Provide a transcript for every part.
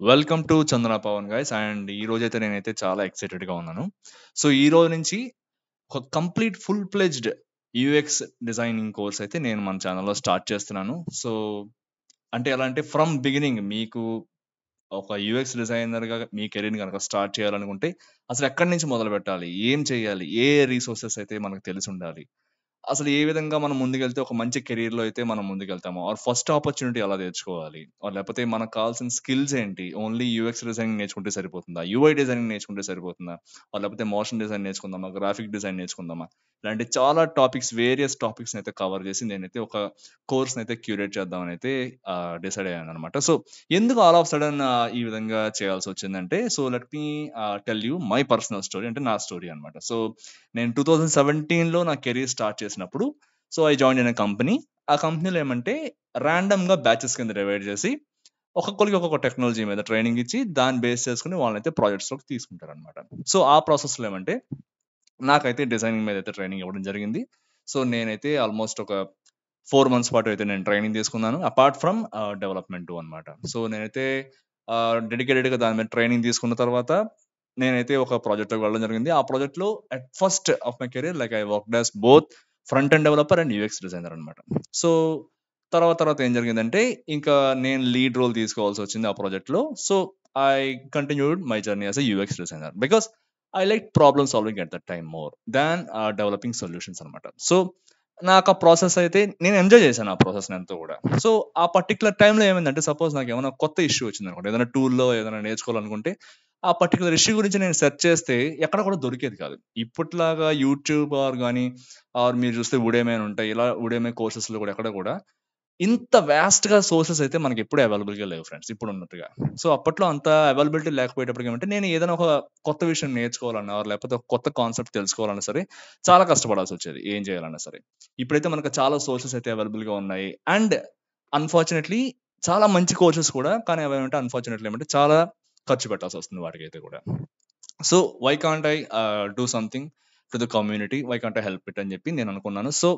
Welcome to Chandana Pavan guys and ఈ రోజైతే నేనైతే చాలా ఎక్సైటెడ్ గా ఉన్నాను. సో ఈ రోజు నుంచి ఒక complete full pledged UX designing course అయితే నేను మన ఛానల్లో స్టార్ట్ చేస్తున్నాను. సో అంటే ఎలా అంటే ఫ్రమ్ బిగినింగ్ మీకు ఒక యూఎక్స్ డిజైనర్‌గా మీ కెరీర్‌ని గనక స్టార్ట్ చేయాలనుకుంటే, అసలు ఎక్కడి నుంచి మొదలుపెట్టాలి? ఏం చేయాలి? ఏ రిసోర్సెస్ అయితే మనకు తెలిసుండాలి? అసలు ఏ విధంగా మనం ముందుకెళ్తే ఒక మంచి కెరియర్‌లో అయితే మనం ముందుకెళ్తామో, ఆర్ ఫస్ట్ ఆపర్చునిటీ ఎలా తెచ్చుకోవాలి? ఆర్ లేకపోతే మనకు కావాల్సిన స్కిల్స్ ఏంటి? ఓన్లీ యూఎక్స్ డిజైనింగ్ నేర్చుకుంటే సరిపోతుందా? యూఐ డిజైనింగ్ నేర్చుకుంటే సరిపోతుందా? ఆర్ లేకపోతే మోషన్ డిజైన్ నేర్చుకుందామా? గ్రాఫిక్ డిజైన్ నేర్చుకుందామా? ఇలాంటి చాలా టాపిక్స్ వేరియస్ టాపిక్స్‌ని అయితే కవర్ చేసి నేనైతే ఒక కోర్స్‌ని అయితే క్యూరేట్ చేద్దామని అయితే డిసైడ్ అయ్యాననమాట. సో ఎందుకు ఆల్ ఆఫ్ సడన్ ఈ విధంగా చేయాల్సొచ్చిందంటే, so let me tell you my personal story అంటే నా స్టోరీ అనమాట. సో నేను 2017లో నా కెరీర్ స్టార్ట్ చేసినప్పుడు, so I joined in a company. ఆ కంపెనీలో ఏమంటే ర్యాండమ్‌గా బ్యాచెస్ కింద డివైడ్ చేసి, ఒక్కొక్కరికి ఒక్కొక్క టెక్నాలజీ మీద ట్రైనింగ్ ఇచ్చి, దాన్ని బేస్ చేసుకొని వాళ్ళనైతే ప్రాజెక్ట్స్‌లోకి తీసుకుంటారనమాట. సో ఆ ప్రాసెస్‌లో ఏమంటే, నాకైతే డిజైనింగ్ మీద అయితే ట్రైనింగ్ ఇవ్వడం జరిగింది. సో నేనైతే ఆల్మోస్ట్ ఒక 4 మంత్స్ పాటు అయితే నేను ట్రైనింగ్ తీసుకున్నాను. అపార్ట్ ఫ్రమ్ డెవలప్‌మెంటు అనమాట. సో నేనైతే డెడికేటెడ్‌గా దాని మీద ట్రైనింగ్ తీసుకున్న తర్వాత, నేనైతే ఒక ప్రాజెక్ట్‌లోకి వెళ్ళడం జరిగింది. ఆ ప్రాజెక్ట్‌లో at first of my career like I worked as both front end developer and UX designer అనమాట. సో తర్వాత ఏం జరిగిందంటే, ఇంకా నేను లీడ్ రోల్ తీసుకోవాల్సొచ్చింది ఆ ప్రాజెక్ట్‌లో. So I continued my journey as a UX designer. Because I like problem solving at that time more than developing solutions అనమాట. సో నాకు ఆ ప్రాసెస్ అయితే నేను ఎంజాయ్ చేశాను ఆ ప్రాసెస్‌ని అంతా కూడా. సో ఆ పర్టిక్యులర్ టైమ్‌లో ఏమైందంటే, సపోజ్ నాకేమైనా కొత్త ఇష్యూ వచ్చిందనుకోండి. ఏదైనా టూల్‌లో ఏదైనా నేర్చుకోవాలనుకుంటే, ఆ పర్టిక్యులర్ ఇష్యూ గురించి నేను సెర్చ్ చేస్తే ఎక్కడ కూడా దొరికేది కాదు. ఇప్పట్లాగా యూట్యూబ్ గాని మీరు చూస్తే ఉడేమీ అని ఉంటాయి. ఇలా ఉడేమీ కోర్సెస్‌లో కూడా ఎక్కడ కూడా ఇంత వాస్ట్‌గా సోర్సెస్ అయితే మనకెప్పుడు అవైలబుల్‌గా లేవు ఫ్రెండ్స్ ఇప్పుడున్నట్టుగా. సో, అప్పట్లో అంత అవైలబిలిటీ లేకపోయేటప్పటికి ఏమంటే, నేను ఏదైనా ఒక కొత్త విషయం నేర్చుకోవాలన్నా, లేకపోతే ఒక కొత్త కాన్సెప్ట్ తెలుసుకోవాలన్నా సరే, చాలా కష్టపడాల్సొచ్చేది. ఏం చేయాలన్నా సరే. ఇప్పుడైతే మనకు చాలా సోర్సెస్ అయితే అవైలబుల్‌గా ఉన్నాయి. అండ్ అన్‌ఫార్చునేట్‌లీ చాలా మంచి కోర్సెస్ కూడా. కానీ అవేమంటే అన్‌ఫార్చునేట్‌లీ ఏమంటే చాలా ఖర్చు పెట్టాల్సొస్తుంది వాటికైతే కూడా. So, why can't I do something to the community? Why can't I help it అని చెప్పి నేననుకున్నాను. సో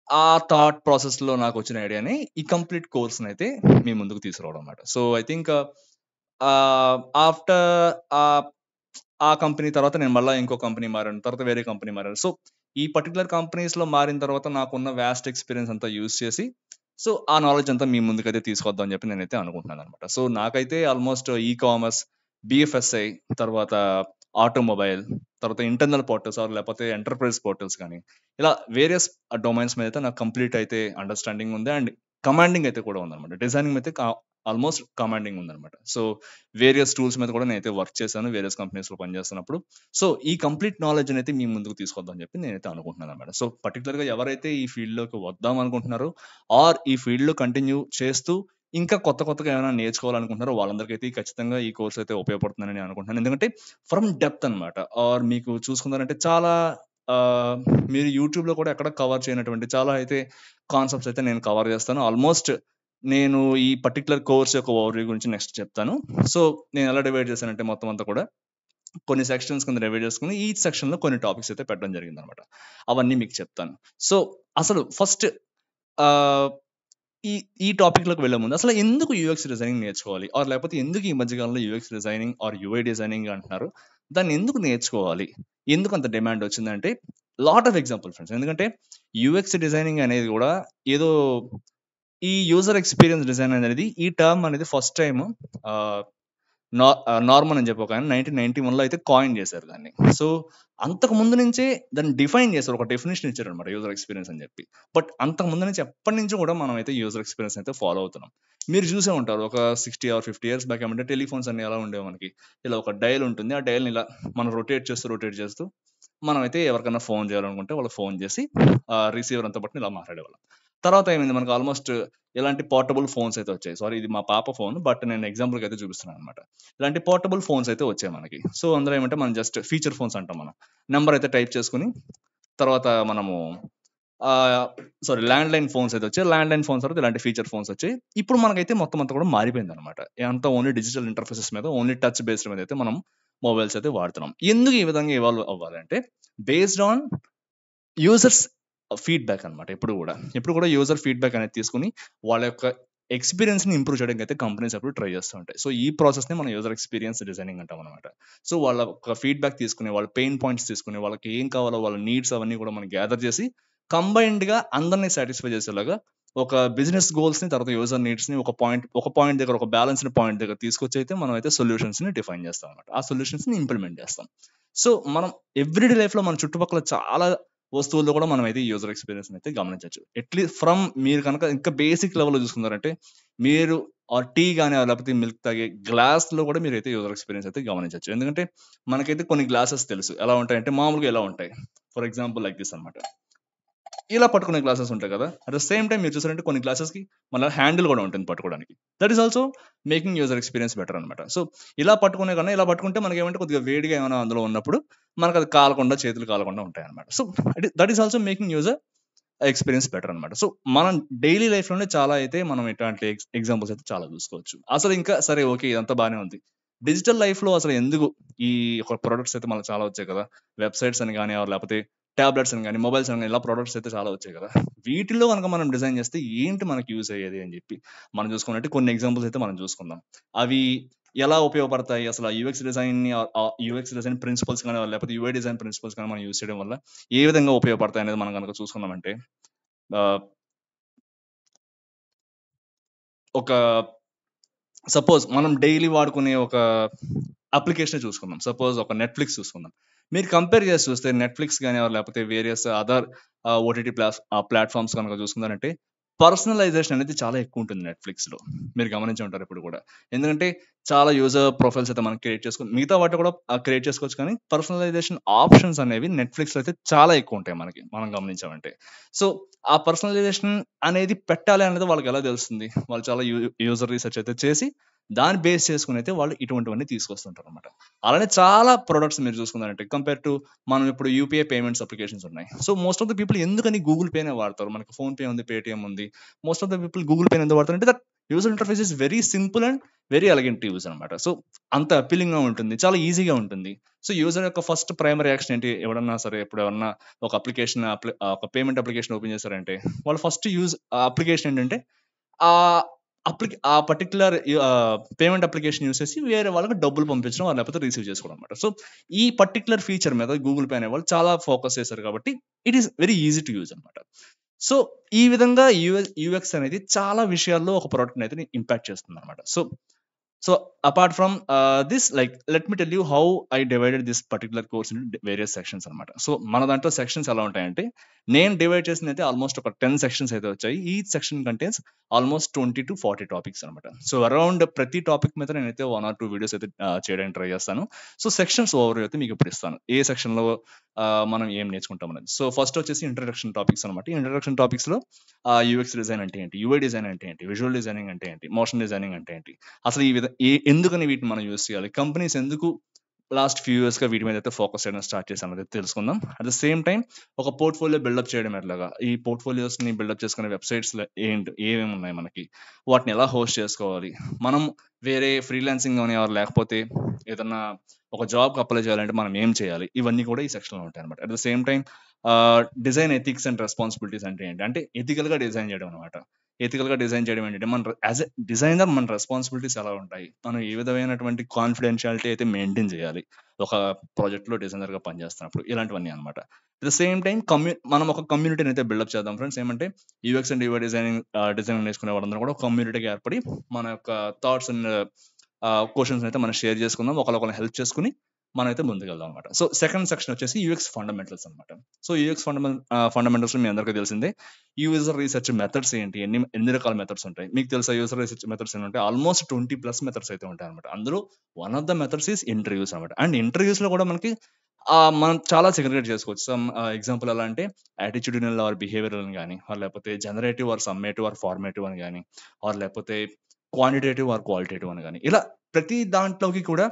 ఆ థాట్ ప్రాసెస్‌లో నాకొచ్చిన ఐడియానే ఈ కంప్లీట్ కోర్స్‌నైతే మీ ముందుకు తీసుకురావడం అన్నమాట. సో, ఐ థింక్ ఆహ్, ఆఫ్టర్ ఆహ్, ఆ కంపెనీ తర్వాత నేను మళ్ళా ఇంకో కంపెనీ మారాను. తర్వాత వేరే కంపెనీ మారాను. సో, ఈ పర్టిక్యులర్ కంపెనీస్‌లో మారిన తర్వాత నాకున్న వాస్ట్ ఎక్స్‌పీరియన్స్ అంతా యూజ్ చేసి, సో, ఆ నాలెడ్జ్ అంతా మీ ముందుకైతే తీసుకొద్దాం అని చెప్పి నేనైతే అనుకుంటున్నాననమాట. సో, నాకైతే ఆల్మోస్ట్ కామర్స్, బీఎఫ్ఎస్ఐ, తర్వాత ఆటోమొబైల్, తర్వాత ఇంటర్నల్ పోర్టల్స్ లేకపోతే ఎంటర్‌ప్రైజ్ పోర్టల్స్ గాని, ఇలా వేరియస్ డొమైన్స్ మీద అయితే నాకు కంప్లీట్ అయితే అండర్‌స్టాండింగ్ ఉంది. అండ్ కమాండింగ్ అయితే కూడా ఉందనమాట. డిజైనింగ్ అయితే ఆల్మోస్ట్ కమాండింగ్ ఉందనమాట. సో, వేరియస్ టూల్స్ మీద కూడా నేనైతే వర్క్ చేశాను. వేరియస్ కంపెనీస్‌లో పనిచేస్తున్నప్పుడు. సో, ఈ కంప్లీట్ నాలెడ్జ్‌ని అయితే మీ ముందుకు తీసుకొద్దాం అని చెప్పి నేనైతే అనుకుంటున్నాననమాట. సో, పర్టిక్యులర్‌గా ఎవరైతే ఈ ఫీల్డ్‌లోకి వద్దాం అనుకుంటున్నారో, ఆర్ ఈ ఫీల్డ్‌లో కంటిన్యూ చేస్తూ ఇంకా కొత్తగా ఏమైనా నేర్చుకోవాలనుకుంటున్నారో వాళ్ళందరికైతే ఖచ్చితంగా ఈ కోర్స్ అయితే ఉపయోగపడుతుందని నేను అనుకుంటున్నాను. ఎందుకంటే ఫ్రమ్ డెప్త్ అనమాట. ఆర్ మీకు చూసుకున్నారంటే చాలా ఆహ్, మీరు యూట్యూబ్‌లో కూడా ఎక్కడ కవర్ చేయనటువంటి చాలా అయితే కాన్సెప్ట్స్ అయితే నేను కవర్ చేస్తాను. ఆల్మోస్ట్ నేను ఈ పర్టిక్యులర్ కోర్స్ యొక్క ఓవర్‌వ్యూ గురించి నెక్స్ట్ చెప్తాను. సో, నేను ఎలా డివైడ్ చేశానంటే మొత్తం అంతా కూడా కొన్ని సెక్షన్స్ కింద డివైడ్ చేసుకొని ఈచ్ సెక్షన్‌లో కొన్ని టాపిక్స్ అయితే పెట్టడం జరిగిందనమాట. అవన్నీ మీకు చెప్తాను. సో, అసలు ఫస్ట్ ఆహ్, ఈ ఈ టాపిక్‌లోకి వెళ్ళే ముందు అసలు ఎందుకు యూఎక్స్ డిజైనింగ్ నేర్చుకోవాలి? ఆర్ లేకపోతే ఎందుకు ఈ మధ్య కాలంలో UX designing or UI designing అంటున్నారు? దాన్ని ఎందుకు నేర్చుకోవాలి? ఎందుకు అంత డిమాండ్ వచ్చిందంటే లాట్ ఆఫ్ ఎగ్జాంపుల్ ఫ్రెండ్స్. ఎందుకంటే యూఎక్స్ డిజైనింగ్ అనేది కూడా ఏదో ఈ యూజర్ ఎక్స్‌పీరియన్స్ డిజైన్ అనేది ఈ టర్మ్ అనేది ఫస్ట్ టైమ్ ఆహ్, నార్మన్ అని చెప్పి ఒకాయన 1991లో అయితే కాయిన్ చేశారు దాన్ని. సో, అంతకు ముందు నుంచే దాన్ని డిఫైన్ చేశారు. ఒక డెఫినిషన్ ఇచ్చారన్నమాట యూజర్ ఎక్స్‌పీరియన్స్ అని చెప్పి. బట్ అంతకు ముందు నుంచి ఎప్పటినుంచో కూడా మనం అయితే యూజర్ ఎక్స్‌పీరియన్స్ అయితే ఫాలో అవుతున్నాం. మీరు చూసే ఉంటారు. ఒక 60 ఆర్ 50 ఇయర్స్ బ్యాక్ ఏమంటే టెలిఫోన్స్ అన్ని ఎలా ఉండేవి మనకి. ఇలా ఒక డయల్ ఉంటుంది. ఆ డయల్‌ని ఇలా మనం రొటేట్ చేస్తూ మనమైతే ఎవరికైనా ఫోన్ చేయాలనుకుంటే వాళ్ళకి ఫోన్ చేసి రిసీవర్ అంతా పట్టుకొని ఇలా మాట్లాడేవాళ్ళం. తర్వాత ఏమైంది మనకు ఆల్మోస్ట్ ఇలాంటి పోర్టబుల్ ఫోన్స్ అయితే వచ్చాయి. సారీ ఇది మా పాప ఫోన్. బట్ నేను ఎగ్జాంపుల్‌కి అయితే చూపిస్తున్నాను అనమాట. ఇలాంటి పోర్టబుల్ ఫోన్స్ అయితే వచ్చాయి మనకి. సో, అందులో ఏమంటే మనం జస్ట్ ఫీచర్ ఫోన్స్ అంటాం మనం. నంబర్ అయితే టైప్ చేసుకొని తర్వాత మనము ఆహ్, సారీ ల్యాండ్‌లైన్ ఫోన్స్ అయితే వచ్చాయి. ల్యాండ్‌లైన్ ఫోన్స్ తర్వాత ఇలాంటి ఫీచర్ ఫోన్స్ వచ్చాయి. ఇప్పుడు మనకైతే మొత్తం అంతా కూడా మారిపోయిందనమాట. అంతా ఓన్లీ డిజిటల్ ఇంటర్‌ఫేసెస్ మీద ఓన్లీ టచ్ బేస్డ్ మీద అయితే మనం మొబైల్స్ అయితే వాడుతున్నాం. ఎందుకు ఈ విధంగా ఇవాల్వ్ అవ్వాలంటే బేస్డ్ ఆన్ యూజర్స్ ఫీడ్‌బ్యాక్ అన్నమాట ఎప్పుడు గూడా. ఎప్పుడు కూడా యూజర్ ఫీడ్‌బ్యాక్ అనేది తీసుకొని వాళ్ళ యొక్క ఎక్స్పీరియన్స్ని ఇంప్రూవ్ చేయడానికి అయితే కంపెనీస్ అప్పుడు ట్రై చేస్తూ ఉంటాయి. సో ఈ ప్రాసెస్ని మనం యూజర్ ఎక్స్పీరియన్స్ డిజైనింగ్ అంటాం అనమాట. సో వాళ్ళ ఒక ఫీడ్బ్యాక్ తీసుకుని, వాళ్ళ పెయిన్ పాయింట్స్ తీసుకుని, వాళ్ళకి ఏం కావాలో వాళ్ళ నీడ్స్ అవన్నీ కూడా మనం గ్యాదర్ చేసి కంబైన్డ్గా అందరినీ సాటిస్ఫై చేసేలాగా ఒక బిజినెస్ గోల్స్ని, తర్వాత యూజర్ నీడ్స్ని ఒక పాయింట్ దగ్గర, ఒక బ్యాలెన్స్డ్ పాయింట్ దగ్గర తీసుకొచ్చి అయితే మనం అయితే సొల్యూషన్స్ని డిఫైన్ చేస్తాం అనమాట. ఆ సొల్యూషన్స్ని ఇంప్లిమెంట్ చేస్తాం. సో మనం ఎవ్రీడే లైఫ్లో మన చుట్టుపక్కల చాలా వస్తువుల్లో కూడా మనం అయితే యూజర్ ఎక్స్పీరియన్స్ అయితే గమనించవచ్చు. అట్లీస్ట్ ఫ్రమ్ మీరు కనుక ఇంకా బేసిక్ లెవెల్లో చూసుకున్నారంటే, మీరు టీ కానీ లేకపోతే మిల్క్ తాగే గ్లాస్లో కూడా మీరు అయితే యూజర్ ఎక్స్పీరియన్స్ అయితే గమనించవచ్చు. ఎందుకంటే మనకైతే కొన్ని గ్లాసెస్ తెలుసు ఎలా ఉంటాయంటే, మామూలుగా ఎలా ఉంటాయి. ఫర్ ఎగ్జాంపుల్ లైక్ దిస్ అనమాట. ఇలా పట్టుకునే గ్లాసెస్ ఉంటాయి కదా. అట్ ద సేమ్ టైం మీరు చూసారంటే కొన్ని గ్లాసెస్కి మళ్ళీ హ్యాండిల్ కూడా ఉంటుంది పట్టుకోవడానికి. That is also making user experience better అనమాట. సో ఇలా పట్టుకునే కన్నా ఇలా పట్టుకుంటే మనకి ఏమంటే కొద్దిగా వేడిగా ఏమైనా అందులో ఉన్నప్పుడు మనకు అది కాలకుండా, చేతులు కాలకుండా ఉంటాయి అనమాట. So that is also making user experience better అనమాట. సో మనం డైలీ లైఫ్లోనే చాలా అయితే మనం ఇట్లాంటి ఎగ్జాంపుల్స్ అయితే చాలా చూసుకోవచ్చు. అసలు ఇంకా సరే ఓకే, ఇదంతా బాగానే ఉంది. డిజిటల్ లైఫ్లో అసలు ఎందుకు ఈ ప్రొడక్ట్స్ అయితే మనకు చాలా వచ్చాయి కదా. వెబ్సైట్స్ అని కానీ, లేకపోతే టాబ్లెట్స్ అని కానీ, మొబైల్స్ అని కానీ, ఇలా ప్రొడక్ట్స్ అయితే చాలా వచ్చాయి కదా. వీటిల్లో కనుక మనం డిజైన్ చేస్తే ఏంటి మనకి యూజ్ అయ్యేది అని చెప్పి మనం చూసుకున్నట్టు కొన్ని ఎగ్జాంపుల్స్ అయితే మనం చూసుకుందాం. అవి ఎలా ఉపయోగపడతాయి, అసలు ఆ యూఎక్స్ డిజైన్ ప్రిన్సిపల్స్ కానీ, లేకపోతే యూఐ డిజైన్ ప్రిన్సిపల్స్ కానీ మనం యూజ్ చేయడం వల్ల ఏ విధంగా ఉపయోగపడతాయి అనేది మనం కనుక చూసుకున్నామంటే, ఒక సపోజ్ మనం డైలీ వాడుకునే ఒక అప్లికేషన్ చూసుకుందాం. సపోజ్ ఒక నెట్ఫ్లిక్స్ చూసుకుందాం. మీరు కంపేర్ చేసి చూస్తే నెట్ఫ్లిక్స్ కానీ, లేకపోతే వేరియస్ అదర్ ఓటీటీ ప్లాట్ఫామ్స్ కనుక చూసుకున్నారంటే, పర్సనలైజేషన్ అనేది చాలా ఎక్కువ ఉంటుంది నెట్ఫ్లిక్స్లో. మీరు గమనించి ఉంటారు ఇప్పుడు కూడా. ఎందుకంటే చాలా యూజర్ ప్రొఫైల్స్ అయితే మనం క్రియేట్ చేసుకుని, మిగతా వాటి కూడా క్రియేట్ చేసుకోవచ్చు, కానీ పర్సనలైజేషన్ ఆప్షన్స్ అనేవి నెట్ఫ్లిక్స్లో అయితే చాలా ఎక్కువ ఉంటాయి మనం గమనించామంటే. సో ఆ పర్సనలైజేషన్ అనేది పెట్టాలి అనేది వాళ్ళకి ఎలా తెలుస్తుంది? వాళ్ళు చాలా యూజర్ రీసెర్చ్ అయితే చేసి దాన్ని బేస్ చేసుకుని అయితే వాళ్ళు ఇటువంటివన్నీ తీసుకొస్తుంటారు అనమాట. అలానే చాలా ప్రొడక్ట్స్ మీరు చూసుకున్నారంటే, కంపేర్ టు మనం ఇప్పుడు యూపీఐ పేమెంట్స్ అప్లికేషన్స్ ఉన్నాయి. So most of the people ఎందుకని గూగుల్ పేనే వాడతారు? మనకి ఫోన్ పే ఉంది, పేటిఎం ఉంది. Most of the people Google pay ఎందుకు వాడతారు అంటే, that user interface is very simple and very elegant to use అనమాట. సో అంత అపీలింగ్ గా ఉంటుంది, చాలా ఈజీగా ఉంటుంది. సో యూజర్ యొక్క ఫస్ట్ ప్రైమరీ యాక్షన్ ఏంటి? ఎవడన్నా సరే ఇప్పుడు ఎవరన్నా ఒక ఒక పేమెంట్ అప్లికేషన్ ఓపెన్ చేశారంటే, వాళ్ళు ఫస్ట్ అప్లికేషన్ ఏంటంటే ఆ ఆ పర్టికులర్ పేమెంట్ అప్లికేషన్ యూస్ చేసి వేరే వాళ్ళకి డబ్బులు పంపించడం, లేకపోతే రిసీవ్ చేసుకోవడం అనమాట. సో ఈ పర్టికులర్ ఫీచర్ మీద గూగుల్ పే అనే వాళ్ళు చాలా ఫోకస్ చేశారు కాబట్టి it is very easy to use అనమాట. సో ఈ విధంగా యూఎక్స్ అనేది చాలా విషయాల్లో ఒక ప్రోడక్ట్ అయితే ఇంపాక్ట్ చేస్తుంది అనమాట. So apart from this, like let me tell you how I divided this particular course into various sections అనమాట. సో మన దాంట్లో సెక్షన్స్ ఎలా ఉంటాయంటే, నేను డివైడ్ చేసింది అయితే ఆల్మోస్ట్ ఒక 10 సెక్షన్స్ అయితే వచ్చాయి. ఈ section contains almost 20 to 40 topics అనమాట. సో అరౌండ్ ప్రతి టాపిక్ మీద నేనైతే 1 or 2 వీడియోస్ అయితే చేయడానికి ట్రై చేస్తాను. సో సెక్షన్స్ ఓవర్ అయితే మీకు ఇప్పుడు ఇస్తాను, ఏ సెక్షన్ లో మనం ఏం నేర్చుకుంటాం అనేది. సో ఫస్ట్ వచ్చేసి ఇంట్రడక్షన్ టాపిక్స్ అనమాట. ఈ ఇంట్రడక్షన్ టాపిక్స్ లో యూఎక్స్ డిజైన్ అంటే ఏంటి, యూఐ డిజైన్ అంటే ఏంటి, విజువల్ డిజైనింగ్ అంటే ఏంటి, మోషన్ డిజైనింగ్ అంటే ఏంటి, అసలు ఎందుకని వీటిని మనం యూజ్ చేయాలి, కంపెనీస్ ఎందుకు లాస్ట్ ఫ్యూ ఇయర్స్ గా వీటి మీద అయితే ఫోకస్ చేయడం స్టార్ట్ చేశాను అనేది తెలుసుకుందాం. అట్ ద సేమ్ టైం ఒక పోర్ట్ఫోలియో బిల్డప్ చేయడం ఎట్లాగా, ఈ పోర్ట్ఫోలియోస్ ని బిల్డప్ చేసుకునే వెబ్సైట్స్ ఏమేమి ఉన్నాయి మనకి, వాటిని ఎలా హోస్ట్ చేసుకోవాలి, మనం వేరే ఫ్రీలాన్సింగ్ అని లేకపోతే ఏదన్నా ఒక జాబ్ అప్లై చేయాలంటే మనం ఏం చేయాలి, ఇవన్నీ కూడా ఈ సెక్షన్ లో ఉంటాయి అనమాట. At the same time design ethics and responsibilities అంటే ఏంటి, అంటే ఎథికల్ గా డిజైన్ చేయడం అనమాట. ఎథికల్ గా డిజైన్ చేయడం ఏంటంటే, మన యాజ్ ఎ డిజైనర్ మన రెస్పాన్సిబిలిటీస్ ఎలా ఉంటాయి, మనం ఏ విధమైనటువంటి కాన్ఫిడెన్షియాలిటీ అయితే మెయింటైన్ చేయాలి ఒక ప్రాజెక్ట్ లో డిజైనర్ గా పనిచేస్తున్నప్పుడు, ఇలాంటివన్నీ అనమాట. అట్ ద సేమ్ టైం మనం ఒక కమ్యూనిటీని అయితే బిల్డప్ చేద్దాం ఫ్రెండ్స్. ఏమంటే యూఎక్స్ అండ్ యూఐ డిజైనింగ్ నేర్చుకునే వాళ్ళందరూ కూడా ఒక కమ్యూనిటీగా ఏర్పడి మన యొక్క థాట్స్ అండ్ క్వశ్చన్స్ అయితే మనం షేర్ చేసుకుందాం, ఒకరికొకరు హెల్ప్ చేసుకుని మనం అయితే ముందుకెళ్దాం అనమాట. సో సెకండ్ సెక్షన్ వచ్చేసి యూఎక్స్ ఫండమెంటల్స్ అనమాట. సో యూఎక్స్ ఫండమెంటల్స్ మీ అందరికీ తెలిసిందే. యూజర్ రీసెర్చ్ మెథడ్స్ ఏంటి, ఎన్ని రకాల మెథడ్స్ ఉంటాయి మీకు తెలుసా? యూజర్ రీసెర్చ్ మెథడ్స్ ఏంటంటే ఆల్మోస్ట్ 20+ మెథడ్స్ అయితే ఉంటాయి అనమాట. అందులో one of the methods is interviews అనమాట. అండ్ ఇంటర్వ్యూస్ లో కూడా మనకి మనం చాలా సెగ్రిగేట్ చేసుకోవచ్చు. సమ్ ఎగ్జాంపుల్ ఎలా అంటే యాటిట్యూడినల్ ఆర్ బిహేవియరల్ అని కానీ, లేకపోతే generative or summative or formative అని కానీ, లేకపోతే క్వాంటిటేటివ్ ఆర్ క్వాలిటేటివ్ అని కానీ, ఇలా ప్రతి దాంట్లోకి కూడా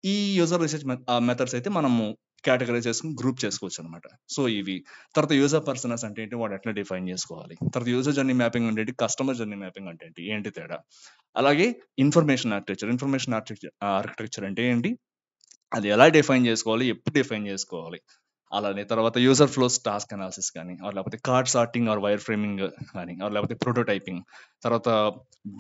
ఈ యూజర్ రీసెర్చ్ మెథడ్స్ అయితే మనము కేటగరైజ్ చేసుకుని గ్రూప్ చేసుకోవచ్చు అనమాట. సో ఇవి తర్వాత యూజర్ పర్సనస్ అంటే ఏంటి, వాడు ఎట్లా డిఫైన్ చేసుకోవాలి, తర్వాత యూజర్ జర్నీ మ్యాపింగ్ అంటే ఏంటి, కస్టమర్ జర్నీ మ్యాపింగ్ అంటే ఏంటి తేడా, అలాగే ఇన్ఫర్మేషన్ ఆర్కిటెక్చర్ అంటే ఏంటి, అది ఎలా డిఫైన్ చేసుకోవాలి, ఎప్పుడు డిఫైన్ చేసుకోవాలి, అలానే తర్వాత యూజర్ ఫ్లోస్ టాస్క్ అనాలిసిస్ కానీ, లేకపోతే card sorting or wireframing కానీ, లేకపోతే ప్రోటోటైపింగ్. తర్వాత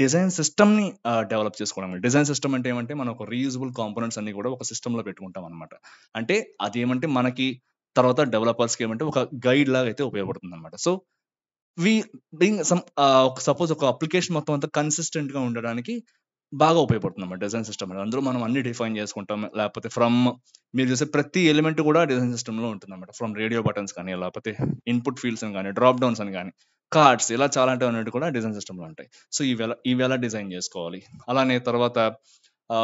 డిజైన్ సిస్టమ్ని డెవలప్ చేసుకోవడం. డిజైన్ సిస్టమ్ అంటే ఏమంటే మనం ఒక రీయూజబుల్ కాంపోనెంట్స్ అన్ని కూడా ఒక సిస్టంలో పెట్టుకుంటాం అనమాట. అంటే అది ఏమంటే మనకి తర్వాత డెవలపర్స్కి ఏమంటే ఒక గైడ్ లాగా అయితే ఉపయోగపడుతుంది అనమాట. So we being some suppose ఒక అప్లికేషన్ మొత్తం అంతా కన్సిస్టెంట్ గా ఉండడానికి బాగా ఉపయోగపడుతుంది అన్నమాట డిజైన్ సిస్టమ్ అనేది. అందులో మనం అన్ని డిఫైన్ చేసుకుంటాం. లేకపోతే మీరు చూసే ప్రతి ఎలిమెంట్ కూడా డిజైన్ సిస్టమ్ లో ఉంటుంది అన్నమాట. ఫ్రమ్ రేడియో బటన్స్ కానీ, లేకపోతే ఇన్పుట్ ఫీల్డ్స్ అని కానీ, డ్రాప్ డౌన్స్ అని కానీ, కార్డ్స్, ఇలా చాలా అన్నట్టు కూడా డిజైన్ సిస్టమ్ లో ఉంటాయి. సో ఇవి ఎలా డిజైన్ చేసుకోవాలి. అలానే తర్వాత ఆ,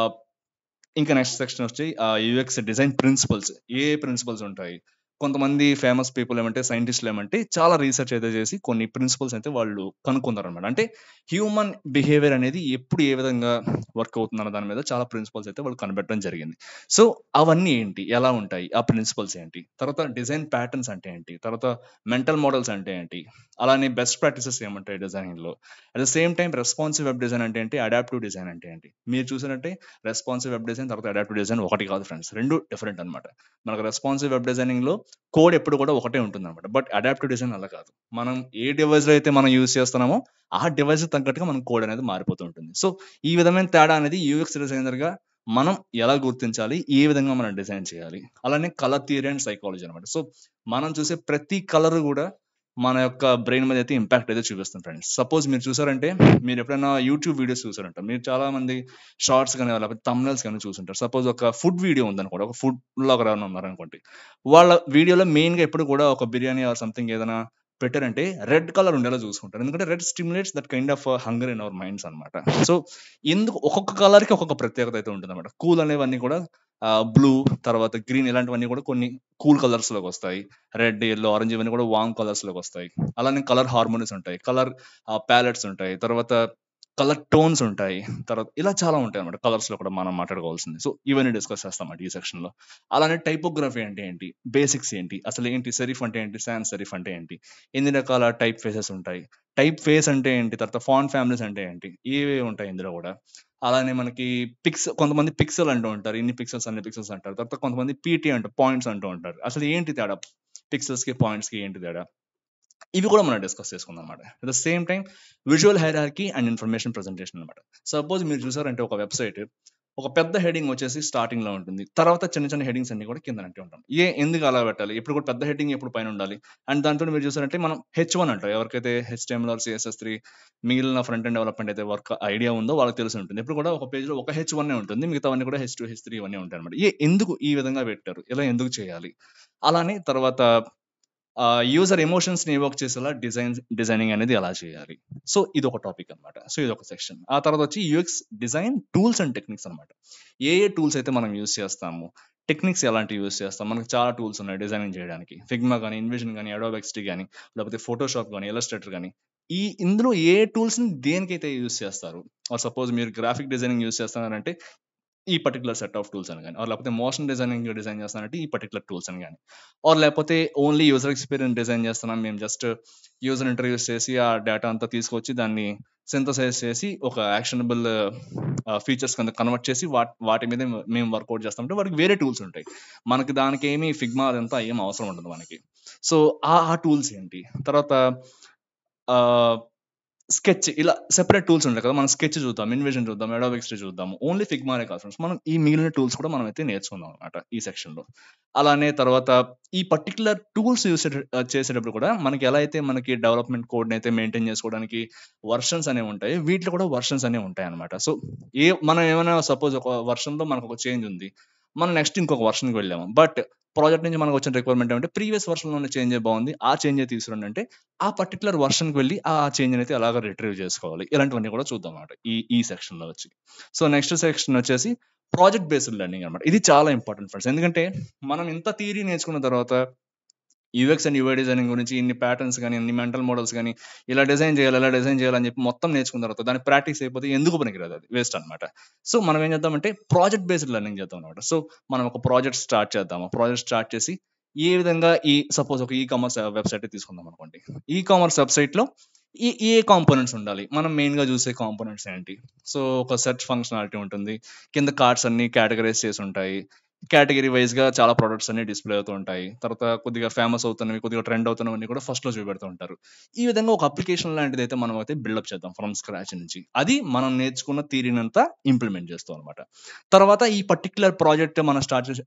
ఇంకా నెక్స్ట్ సెక్షన్ వచ్చి యూఎక్స్ డిజైన్ ప్రిన్సిపల్స్. ఏ ప్రిన్సిపల్స్ ఉంటాయి. కొంతమంది ఫేమస్ పీపుల్ ఏమంటే, సైంటిస్టులు ఏమంటే చాలా రీసెర్చ్ అయితే చేసి కొన్ని ప్రిన్సిపల్స్ అయితే వాళ్ళు కనుక్కున్నారు అనమాట. అంటే హ్యూమన్ బిహేవియర్ అనేది ఎప్పుడు ఏ విధంగా వర్క్ అవుతుంది అన్న దాని మీద చాలా ప్రిన్సిపల్స్ అయితే వాళ్ళు కనిపెట్టడం జరిగింది. సో అవన్నీ ఏంటి, ఎలా ఉంటాయి, ఆ ప్రిన్సిపల్స్ ఏంటి, తర్వాత డిజైన్ ప్యాటర్న్స్ అంటే ఏంటి, తర్వాత మెంటల్ మోడల్స్ అంటే ఏంటి, అలానే బెస్ట్ ప్రాక్టీసెస్ ఏమంటాయి డిజైనింగ్ లో. At the same time responsive web design అంటే ఏంటి, అడాప్టివ్ డిజైన్ అంటే ఏంటి. మీరు చూసినట్టే రెస్పాన్సివ్ వెబ్ డిజైన్ తర్వాత అడాప్టివ్ డిజైన్ ఒకటి కాదు ఫ్రెండ్స్, రెండు డిఫరెంట్ అనమాట. మనకు రెస్పాన్సివ్ వెబ్ డిజైనింగ్ లో కోడ్ ఎప్పుడు కూడా ఒకటే ఉంటుంది అనమాట. బట్ అడాప్టివ్ డిజైన్ అలా కాదు. మనం ఏ డివైస్ లో అయితే మనం యూజ్ చేస్తున్నామో ఆ డివైస్ తగ్గట్టుగా మనం కోడ్ అనేది మారిపోతూ ఉంటుంది. సో ఈ విధమైన తేడా అనేది యూఎక్స్ డిజైనర్ గా మనం ఎలా గుర్తించాలి, ఏ విధంగా మనం డిజైన్ చేయాలి. అలానే కలర్ థియరీ అండ్ సైకాలజీ అనమాట. సో మనం చూసే ప్రతి కలర్ కూడా మన యొక్క బ్రెయిన్ మీద అయితే ఇంపాక్ట్ అయితే చూపిస్తుంది ఫ్రెండ్స్. సపోజ్ మీరు చూసారంటే, మీరు ఎప్పుడైనా యూట్యూబ్ వీడియోస్ చూసారంటారు. మీరు చాలా మంది షార్ట్స్ కానీ, లేకపోతే తమ్నెల్స్ కానీ చూసుంటారు. సపోజ్ ఒక ఫుడ్ వీడియో ఉందనుకోండి, ఒక ఫుడ్ బ్లాగర్ ఎవరైనా ఉన్నారనుకోండి, వాళ్ళ వీడియోలో మెయిన్ గా ఎప్పుడు కూడా ఒక బిర్యానీ ఆర్ సంథింగ్ ఏదైనా పెట్టారంటే రెడ్ కలర్ ఉండేలా చూసుకుంటారు. ఎందుకంటే red stimulates that kind of hunger in our minds అనమాట. సో ఎందుకు ఒక్కొక్క కలర్ కి ఒక్కొక్క ప్రత్యేకత అయితే ఉంటుంది అనమాట. కూల్ అనేవన్నీ కూడా బ్లూ, తర్వాత గ్రీన్, ఇలాంటివన్నీ కూడా కొన్ని కూల్ కలర్స్ లోకి వస్తాయి. రెడ్, ఎల్లో, ఆరెంజ్ ఇవన్నీ కూడా వార్మ్ కలర్స్ లోకి వస్తాయి. అలానే కలర్ హార్మోనిస్ ఉంటాయి, కలర్ ప్యాలెట్స్ ఉంటాయి, తర్వాత కలర్ టోన్స్ ఉంటాయి, తర్వాత ఇలా చాలా ఉంటాయి అన్నమాట కలర్స్ లో కూడా మనం మాట్లాడుకోవాల్సింది. సో ఇవన్నీ డిస్కస్ చేస్తాం అన్నమాట ఈ సెక్షన్ లో. అలానే టైపోగ్రఫీ అంటే ఏంటి, బేసిక్స్ ఏంటి, అసలు ఏంటి సెరిఫ్ అంటే ఏంటి, సాన్స్ సెరిఫ్ అంటే ఏంటి, ఎన్ని రకాల టైప్ ఫేసెస్ ఉంటాయి, టైప్ ఫేస్ అంటే ఏంటి, తర్వాత ఫాంట్ ఫ్యామిలీస్ అంటే ఏంటి, ఇవే ఉంటాయి ఇందులో కూడా. అలానే మనకి కొంతమంది పిక్సెల్ అంటూ ఉంటారు, ఇన్ని పిక్సెల్స్ అన్ని పిక్సెల్స్ అంటారు. తర్వాత కొంతమంది పీటీ అంటారు, పాయింట్స్ అంటూ ఉంటారు. అసలు ఏంటి తేడా, పిక్సెల్స్ కి పాయింట్స్ కి ఏంటి తేడా, ఇవి కూడా మనం డిస్కస్ చేసుకుందాం అనమాట. At the same time visual hierarchy and information presentation అనమాట. సపోజ్ మీరు చూసారంటే ఒక వెబ్సైట్ ఒక పెద్ద హెడింగ్ వచ్చేసి స్టార్టింగ్ లో ఉంటుంది, తర్వాత చిన్న చిన్న హెడింగ్స్ అన్ని కూడా కింద ఉంటాం. ఎందుకు అలా పెట్టాలి, ఎప్పుడు కూడా పెద్ద హెడింగ్ ఎప్పుడు పైన ఉండాలి. అండ్ దాంతో మీరు చూసారంటే మనం H1 అంటాం. ఎవరికైతే HTML ఆర్ CSS3 మిగిలిన ఫ్రంట్ ఎండ్ డెవలప్మెంట్ అయితే వర్క్ ఐడియా ఉందో వాళ్ళకి తెలిసి ఉంటుంది. ఎప్పుడు కూడా ఒక పేజ్ లో ఒక H1 ఉంటుంది, మిగతావన్నీ కూడా H2 H3 ఇవన్నీ ఉంటాయి అనమాట. ఎందుకు ఈ విధంగా పెట్టారు, ఇలా ఎందుకు చేయాలి. అలానే తర్వాత యూజర్ ఎమోషన్స్ ని ఎవోక్ చేసేలా డిజైనింగ్ అనేది ఎలా చేయాలి. సో ఇది ఒక టాపిక్ అనమాట. సో ఇది ఒక సెక్షన్. ఆ తర్వాత వచ్చి UX design tools and techniques అనమాట. ఏ టూల్స్ అయితే మనం యూజ్ చేస్తాము, టెక్నిక్స్ ఎలాంటి యూజ్ చేస్తాం. మనకి చాలా టూల్స్ ఉన్నాయి డిజైనింగ్ చేయడానికి. ఫిగ్మా కానీ, ఇన్విజన్ కానీ, అడోబ్ XD కానీ, లేకపోతే ఫోటోషాప్ కానీ, ఇలస్ట్రేటర్ కానీ. ఇందులో ఏ టూల్స్ ని దేనికైతే యూజ్ చేస్తారు. సపోజ్ మీరు గ్రాఫిక్ డిజైనింగ్ యూజ్ చేస్తున్నారంటే ఈ పర్టికులర్ సెట్ ఆఫ్ టూల్స్ అని కానీ, లేకపోతే మోషన్ డిజైనింగ్ డిజైన్ చేస్తానంటే ఈ పర్టికులర్ టూల్స్ అని కానీ, లేకపోతే ఓన్లీ యూజర్ ఎక్స్పీరియన్స్ డిజైన్ చేస్తున్నాం, మేము జస్ట్ యూజర్ ఇంటర్వ్యూస్ చేసి ఆ డేటా అంతా తీసుకొచ్చి దాన్ని సింథసైజ్ చేసి ఒక యాక్షనబుల్ ఫీచర్స్ కింద కన్వర్ట్ చేసి వాటి మీద మేము వర్కౌట్ చేస్తామంటే వాటికి వేరే టూల్స్ ఉంటాయి. మనకి దానికి ఏమి ఫిగ్మా అదంతా ఏం అవసరం ఉండదు మనకి. సో ఆ టూల్స్ ఏంటి. తర్వాత స్కెచ్, ఇలా సెపరేట్ టూల్స్ ఉంటాయి కదా. మనం స్కెచ్ చూద్దాం, ఇన్విజన్ చూద్దాం, అడోబ్ XD చూద్దాము. ఓన్లీ ఫిగ్మానే కాదు ఫ్రెండ్స్, మనం ఈ మిగిలిన టూల్స్ కూడా మనం అయితే నేర్చుకుందాం అనమాట ఈ సెక్షన్ లో. అలానే తర్వాత ఈ పర్టికులర్ టూల్స్ యూస్ చేసేటప్పుడు కూడా మనకి ఎలా అయితే మనకి డెవలప్మెంట్ కోడ్ అయితే మెయింటైన్ చేసుకోవడానికి వర్షన్స్ అనేవి ఉంటాయి, వీటిలో కూడా వర్షన్స్ అనేవి ఉంటాయి అనమాట. సో మనం ఏమైనా సపోజ్ ఒక వర్షన్ లో మనకు ఒక చేంజ్ ఉంది, మనం నెక్స్ట్ ఇంకొక వర్షన్కి వెళ్ళాము, బట్ ప్రాజెక్ట్ నుంచి మనకు వచ్చిన రిక్వైర్మెంట్ ఏమంటే ప్రీవియస్ వర్షన్ లోనే చేంజ్ బాగుంది, ఆ చేంజ్ తీసుకురండి అంటే ఆ పర్టికులర్ వర్షన్ కి వెళ్ళి ఆ చేంజ్ అయితే అలాగా రిట్రీవ్ చేసుకోవాలి. ఇలాంటివన్నీ కూడా చూద్దాం అన్నమాట ఈ సెక్షన్ లో వచ్చి. సో నెక్స్ట్ సెక్షన్ వచ్చేసి ప్రాజెక్ట్ బేస్డ్ లెర్నింగ్ అనమాట. ఇది చాలా ఇంపార్టెంట్ ఫ్రెండ్స్. ఎందుకంటే మనం ఇంత థియరీ నేర్చుకున్న తర్వాత యూఎక్స్ అండ్ యూఐ డిజైనింగ్ గురించి ఇన్ని ప్యాటర్న్స్ కానీ, ఇన్ని మెంటల్ మోడల్స్ కానీ, ఇలా డిజైన్ చేయాలని చెప్పి మొత్తం నేర్చుకున్న తర్వాత దాని ప్రాక్టీస్ అయిపోతే ఎందుకు పనికిరాదు, అది వేస్ట్ అనమాట. సో మనం ఏం చేద్దామంటే ప్రాజెక్ట్ బేస్డ్ లెర్నింగ్ చేద్దాం అనమాట. సో మనం ఒక ప్రాజెక్ట్ స్టార్ట్ చేద్దాము. ప్రాజెక్ట్ స్టార్ట్ చేసి ఏ విధంగా సపోజ్ ఒక కామర్స్ వెబ్సైట్ తీసుకుందాం అనుకోండి. కామర్స్ వెబ్సైట్ లో ఏ కాంపోనెంట్స్ ఉండాలి, మనం మెయిన్ గా చూసే కాంపోనెంట్స్ ఏంటి. సో ఒక సెర్చ్ ఫంక్షనాలిటీ ఉంటుంది, కింద కార్డ్స్ అన్ని కేటగరైజ్ చేసి ఉంటాయి, కేటగిరీ వైజ్‌గా చాలా ప్రొడక్ట్స్ అన్ని డిస్‌ప్లే అవుతూ ఉంటాయి. తర్వాత కొద్దిగా ఫేమస్ అవుతున్నవి, కొద్దిగా ట్రెండ్ అవుతున్నవన్నీ కూడా ఫస్ట్‌లో చూపెడుతూ ఉంటారు. ఈ విధంగా ఒక అప్లికేషన్ లాంటిదైతే మనమైతే బిల్డప్ చేద్దాం ఫ్రమ్ స్క్రాచ్ నుంచి. అది మనం నేర్చుకున్న థియరీనంతా ఇంప్లిమెంట్ చేస్తాం అనమాట. తర్వాత ఈ పర్టిక్యులర్ ప్రాజెక్ట్ మనం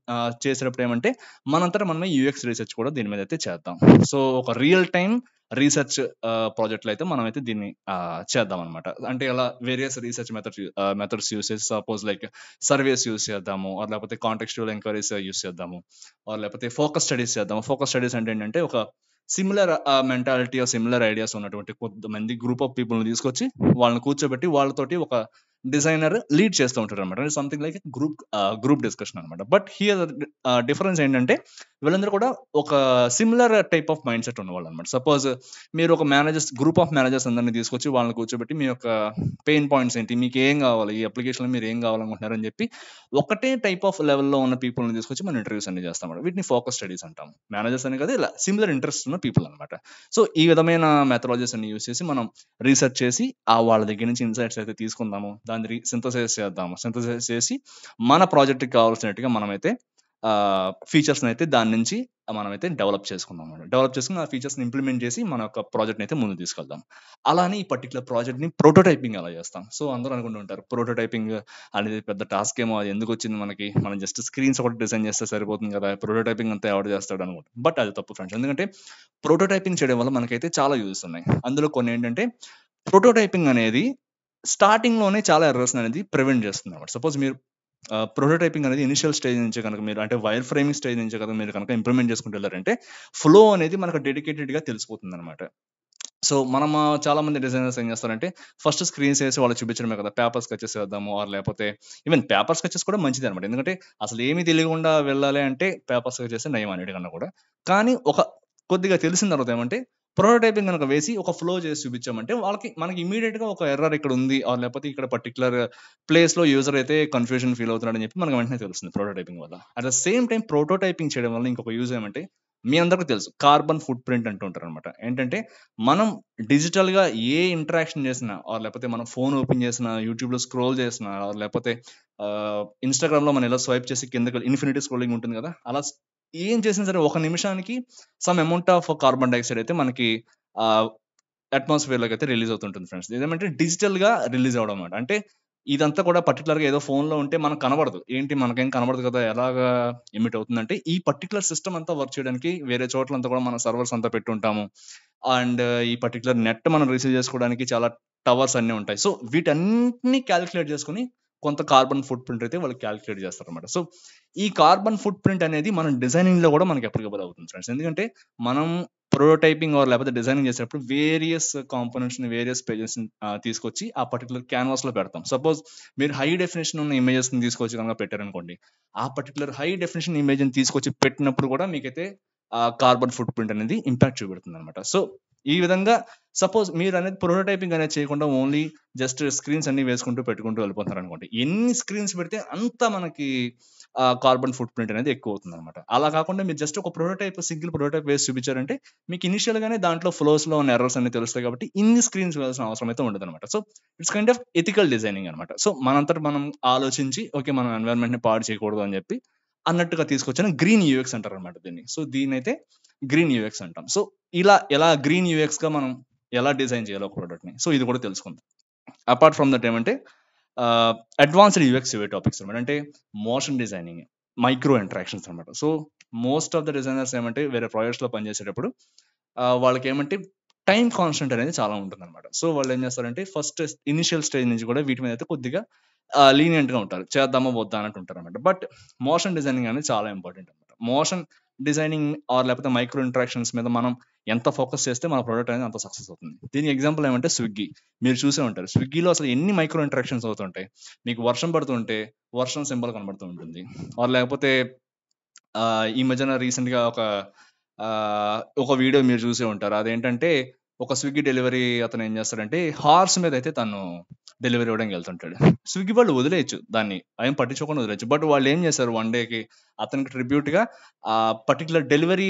చేసేటప్పుడు ఏమంటే మనంతట మనమే యూఎక్స్ రీసెర్చ్ కూడా దీని మీద అయితే చేద్దాం. సో, ఒక రియల్ టైమ్ రీసెర్చ్ ప్రాజెక్ట్‌లో అయితే మనమైతే దీన్ని చేద్దామనమాట. అంటే ఎలా వేరియస్ రీసెర్చ్ మెథడ్స్ యూజ్ చేసి సపోజ్ లైక్ సర్వేస్ యూజ్ చేద్దాము. ఆర్ లేకపోతే కాంటెక్స్చువల్ ఎంక్వైరీస్ యూజ్ చేద్దాము. ఆర్ లేకపోతే ఫోకస్ స్టడీస్ చేద్దాము. ఫోకస్ స్టడీస్ అంటే ఏంటంటే ఒక similar mentality or similar ideas ఉన్నటువంటి కొంతమంది గ్రూప్ ఆఫ్ పీపుల్‌ని తీసుకొచ్చి వాళ్ళని కూర్చోబెట్టి వాళ్ళతోటి ఒక డిజైనర్ లీడ్ చేస్తూ ఉంటారనమాట. అంటే సంథింగ్ లైక్ గ్రూప్ డిస్కషన్ అనమాట. బట్ హియర్ డిఫరెన్స్ ఏంటంటే వీళ్ళందరూ కూడా ఒక similar type of mindset ఉన్నవాళ్ళనమాట. సపోజ్ మీరు ఒక గ్రూప్ ఆఫ్ మేనేజర్స్ అందరిని తీసుకొచ్చి వాళ్ళని కూర్చోబెట్టి మీ యొక్క పెయిన్ పాయింట్స్ ఏంటి? మీకు ఏం కావాలి? ఈ అప్లికేషన్‌లో మీరు ఏం కావాలనుకుంటున్నారని చెప్పి ఒకటే టైప్ ఆఫ్ లెవెల్‌లో ఉన్న పీపుల్‌ని తీసుకొచ్చి మనం ఇంటర్వ్యూస్ అన్ని చేస్తామన్నమాట. వీటిని ఫోకస్ స్టడీస్ అంటాం. మేనేజర్స్ అని కాదు, ఇలా సిమిలర్ ఇంట్రెస్ట్ ఉన్న పీపుల్ అనమాట. సో, ఈ విధమైన మెథడాలజీస్ అన్ని యూజ్ చేసి మనం రీసెర్చ్ చేసి వాళ్ళ దగ్గర నుంచి ఇన్సైట్స్ అయితే తీసుకుందాము. దాన్ని సింథసైజ్ చేద్దాము. సింథసైజ్ చేసి మన ప్రాజెక్ట్‌కి కావాల్సినట్టుగా మనమైతే ఫీచర్స్‌ని అయితే దాని నుంచి మనమైతే డెవలప్ చేసుకుందాం అన్నమాట. డెవలప్ చేసుకొని ఆ ఫీచర్స్‌ని ఇంప్లిమెంట్ చేసి మన యొక్క ప్రాజెక్ట్‌ని అయితే ముందుకు తీసుకెళ్దాం. అలానే ఈ పర్టిక్యులర్ ప్రాజెక్ట్‌ని ప్రోటోటైపింగ్ ఎలా చేస్తాం? సో, అందరూ అనుకుంటూ ఉంటారు. ప్రోటోటైపింగ్ అనేది పెద్ద టాస్క్ ఏమో, అది ఎందుకొచ్చింది మనకి? మనం జస్ట్ స్క్రీన్స్ ఒకటి డిజైన్ చేస్తే సరిపోతుంది కదా! ప్రోటోటైపింగ్ అంతా ఎవడు చేస్తాడు అనుకుంటాం. బట్ అది తప్పు ఫ్రెండ్స్. ఎందుకంటే ప్రోటోటైపింగ్ చేయడం వల్ల మనకైతే చాలా యూజెస్ ఉన్నాయి. అందులో కొన్ని ఏంటంటే ప్రోటోటైపింగ్ అనేది స్టార్టింగ్‌లోనే చాలా ఎర్రర్స్ అనేది ప్రివెంట్ చేస్తుందన్నమాట. సపోజ్ మీరు ప్రోటోటైపింగ్ అనేది ఇనిషియల్ స్టేజ్ నుంచే కనుక మీరు అంటే వైర్ ఫ్రేమింగ్ స్టేజ్ నుంచే కనుక మీరు కనుక ఇంప్లిమెంట్ చేసుకుంటూ వెళ్లారంటే ఫ్లో అనేది మనకు డెడికేటెడ్‌గా తెలిసిపోతుందన్నమాట. సో, చాలా మంది డిజైనర్స్ ఏం చేస్తారంటే ఫస్ట్ స్క్రీన్స్ ఏసి వాళ్ళకి చూపించడమే కదా! పేపర్ స్కెచెస్ వేద్దాము ఆర్ లేకపోతే ఈవెన్ పేపర్ స్కెచెస్ కూడా మంచిదే అనమాట. ఎందుకంటే అసలు ఏమీ తెలియకుండా వెళ్ళాలి అంటే పేపర్ స్కెచెస్ నయం అన్నిటికన్నా కూడా. కానీ కొద్దిగా తెలిసిన తర్వాత ఏమంటే ప్రోటోటైపింగ్ గనుక వేసి ఒక ఫ్లో చేసి చూపించామంటే మనకి ఇమ్మీడియేట్‌గా ఒక ఎర్రర్ ఇక్కడ ఉంది ఆర్ లేకపోతే ఇక్కడ పర్టిక్యులర్ ప్లేస్‌లో యూజర్ అయితే కన్‌ఫ్యూజన్ ఫీల్ అవుతున్నాడని చెప్పి మనకు వెంటనే తెలుస్తుంది ప్రోటోటైపింగ్ వల్ల. At the same time prototyping చేయడం వల్ల ఇంకొక యూజ్ ఏమంటే మీ అందరికీ తెలుసు కార్బన్ ఫుట్ ప్రింట్ అంటూ ఉంటారనమాట. ఏంటంటే మనం డిజిటల్‌గా ఏ ఇంటరాక్షన్ చేసినా ఆర్ లేకపోతే మనం ఫోన్ ఓపెన్ చేసినా, యూట్యూబ్‌లో స్క్రోల్ చేసినా ఆర్ లేకపోతే ఇన్‌స్టాగ్రామ్‌లో మనం ఇలా స్వైప్ చేసి కిందకి ఇన్ఫినిటీ స్క్రోలింగ్ ఉంటుంది కదా! అలా ఏం చేసినా సరే ఒక నిమిషానికి some amount of carbon dioxide అయితే మనకి ఆహ్, అట్మాస్ఫియర్‌లోకి అయితే రిలీజ్ అవుతుంటుంది ఫ్రెండ్స్. ఇదేమంటే డిజిటల్‌గా రిలీజ్ అవ్వడం అన్నమాట. అంటే ఇదంతా కూడా పర్టిక్యులర్‌గా ఏదో ఫోన్‌లో ఉంటే మనకు కనబడదు. ఏంటి మనకేం కనబడదు కదా! ఎలాగా ఎమిట్ అవుతుందంటే ఈ పర్టిక్యులర్ సిస్టమ్ అంతా వర్క్ చేయడానికి వేరే చోట్లంతా కూడా మన సర్వర్స్ అంతా పెట్టుంటాము. అండ్ ఈ పర్టిక్యులర్ నెట్ మనం రిసీవ్ చేసుకోవడానికి చాలా టవర్స్ అన్నీ ఉంటాయి. సో, వీటన్నిటిని కాలిక్యులేట్ చేసుకొని కొంత కార్బన్ ఫుట్ ప్రింట్ అయితే వాళ్ళు కాలిక్యులేట్ చేస్తారన్నమాట. సో, ఈ కార్బన్ ఫుట్ ప్రింట్ అనేది మనం డిజైనింగ్‌లో కూడా మనకి అప్లికబుల్ అవుతుంది ఫ్రెండ్స్. ఎందుకంటే మనం ప్రోటోటైపింగ్ ఆర్ లేకపోతే డిజైనింగ్ చేసేటప్పుడు వేరియస్ కాంపోనెంట్స్‌ని, వేరియస్ పేజెస్‌ని తీసుకొచ్చి ఆ పర్టిక్యులర్ క్యాన్వాస్‌లో పెడతాం. సపోజ్ మీరు హై డెఫినిషన్ ఉన్న ఇమేజెస్‌ని తీసుకొచ్చి గనుక పెట్టారనుకోండి. ఆ పర్టిక్యులర్ హై డెఫినిషన్ ఇమేజ్‌ని తీసుకొచ్చి పెట్టినప్పుడు కూడా మీకైతే కార్బన్ ఫుట్ ప్రింట్ అనేది ఇంపాక్ట్ చూపెడుతుందన్నమాట. సో, ఈ విధంగా సపోజ్ మీరనేది ప్రోటోటైపింగ్ అనేది చేయకుండా ఓన్లీ జస్ట్ స్క్రీన్స్ అన్ని వేసుకుంటూ పెట్టుకుంటూ వెళ్ళిపోతున్నారనుకోండి. ఎన్ని స్క్రీన్స్ పెడితే అంత మనకి కార్బన్ ఫుట్ ప్రింట్ అనేది ఎక్కువవుతుందన్నమాట. అలా కాకుండా మీరు జస్ట్ ఒక సింగిల్ ప్రోటోటైప్ వేసి చూపించారంటే మీకు ఇనిషియల్‌గానే దాంట్లో ఫ్లోస్‌లో ఉన్న ఎర్రర్స్ అన్ని తెలుస్తాయి కాబట్టి ఇన్ని స్క్రీన్స్ వేయాల్సిన అవసరం అయితే ఉండదన్నమాట. So, it's kind of ethical designing అన్నమాట. సో, మనంతట మనం ఆలోచించి ఓకే. మనం ఎన్విరాన్మెంట్‌ని పాడు చేయకూడదు అని చెప్పి అన్నట్టుగా తీసుకొచ్చిన గ్రీన్ యూఎక్స్ అంటారన్నమాట దీన్ని. సో, దీన్నైతే గ్రీన్ యూఎక్స్ అంటాం. సో, ఎలా గ్రీన్ యూఎక్స్‌గా మనం ఎలా డిజైన్ చేయాలి ఒక ప్రొడక్ట్‌ని. సో, ఇది కూడా తెలుసుకుందాం. అపార్ట్ ఫ్రమ్ దట్ ఏమంటే అడ్వాన్స్డ్ యూఎక్స్ యూఐ టాపిక్స్ అనమాట. అంటే మోషన్ డిజైనింగ్, మైక్రో ఇంటరాక్షన్స్ అనమాట. So, most of the designers ఏమంటే వేరే ప్రాజెక్ట్స్‌లో పనిచేసేటప్పుడు వాళ్ళకేమంటే టైమ్ కాన్స్టెంట్ అనేది చాలా ఉంటుందన్నమాట. సో, వాళ్ళేం చేస్తారంటే ఫస్ట్ ఇనిషియల్ స్టేజ్ నుంచి కూడా వీటి మీద అయితే కొద్దిగా లీనియంట్‌గా ఉంటారు. చేద్దామా వద్దా అన్నట్టు ఉంటారన్నమాట. బట్ మోషన్ డిజైనింగ్ అనేది చాలా ఇంపార్టెంట్ అనమాట. మోషన్ డిజైనింగ్ ఆర్ లేకపోతే మైక్రో ఇంటరాక్షన్స్ మీద మనం ఎంత ఫోకస్ చేస్తే మన ప్రొడక్ట్ అనేది అంత సక్సెస్ అవుతుంది. దీనికి ఎగ్జాంపుల్ ఏమంటే స్విగ్గీ. మీరు చూసే ఉంటారు. స్విగ్గీలో అసలు ఎన్ని మైక్రో ఇంటరాక్షన్స్ అవుతుంటాయి. మీకు వర్షం పడుతుంటే వర్షం సింబల్ కనబడుతూ ఉంటుంది. ఆర్ లేకపోతే ఈ మధ్యన రీసెంట్‌గా ఒక వీడియో మీరు చూసే ఉంటారు. అదేంటంటే ఒక స్విగ్గీ డెలివరీ అతను ఏం చేస్తాడంటే హార్స్ మీద అయితే తను డెలివరీ ఇవ్వడానికి వెళ్తుంటాడు. స్విగ్గీ వాళ్ళు వదిలేయొచ్చు దాన్ని. ఏం పట్టించుకోకుండా వదిలేయొచ్చు. బట్ వాళ్ళు ఏం చేశారు వన్ డేకి అతనికి ట్రిబ్యూట్‌గా పర్టిక్యులర్ డెలివరీ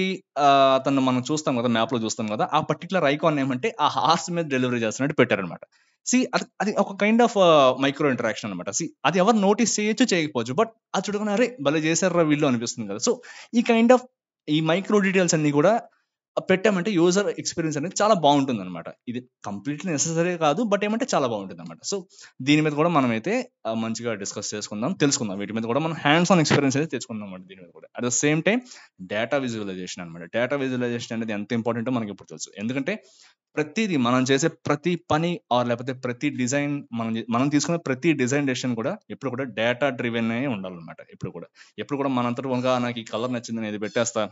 అతన్ని మనం చూస్తాం కదా! మ్యాప్‌లో చూస్తాం కదా! ఆ పర్టిక్యులర్ ఐకాన్ ఏమంటే ఆ హార్స్ మీద డెలివరీ చేస్తున్నట్టు పెట్టారన్నమాట. అది అది ఒక కైండ్ ఆఫ్ మైక్రో ఇంటరాక్షన్ అనమాట. అది ఎవరు నోటీస్ చేయొచ్చు, చేయకపోవచ్చు. బట్ అది చూడగానే అరే భలే చేశారురా వీళ్ళు అనిపిస్తుంది కదా. సో ఈ కైండ్ ఆఫ్ ఈ మైక్రో డీటెయిల్స్ అన్ని కూడా పెట్టామంటే యూజర్ ఎక్స్పీరియన్స్ అనేది చాలా బాగుంటుంది అనమాట. ఇది కంప్లీట్లీ నెసెసరీ కాదు, బట్ ఏమంటే చాలా బాగుంటుంది అనమాట. సో దీని మీద కూడా మనం అయితే మంచిగా డిస్కస్ చేసుకుందాం, తెలుసుకుందాం. వీటి మీద కూడా మనం హ్యాండ్స్ ఆన్ ఎక్స్పీరియన్స్ అయితే తెచ్చుకుందాం అండి దీని మీద కూడా. At the same time data visualisation అనమాట. డేటా విజువలైజేషన్ అనేది ఎంత ఇంపార్టెంటో మనకి ఇప్పుడు తెలుసు. ఎందుకంటే ప్రతిదీ మనం చేసే ప్రతి పని ఆర్ లేకపోతే ప్రతి డిజైన్ మనం తీసుకునే ప్రతి డిజైన్ డెసిషన్ కూడా ఎప్పుడు కూడా డేటా డ్రివెన్ అయి ఉండాలన్నమాట. ఎప్పుడు కూడా మనంతట ఓన్గా నాకు ఈ కలర్ నచ్చింది నేను ఇది పెట్టేస్తా,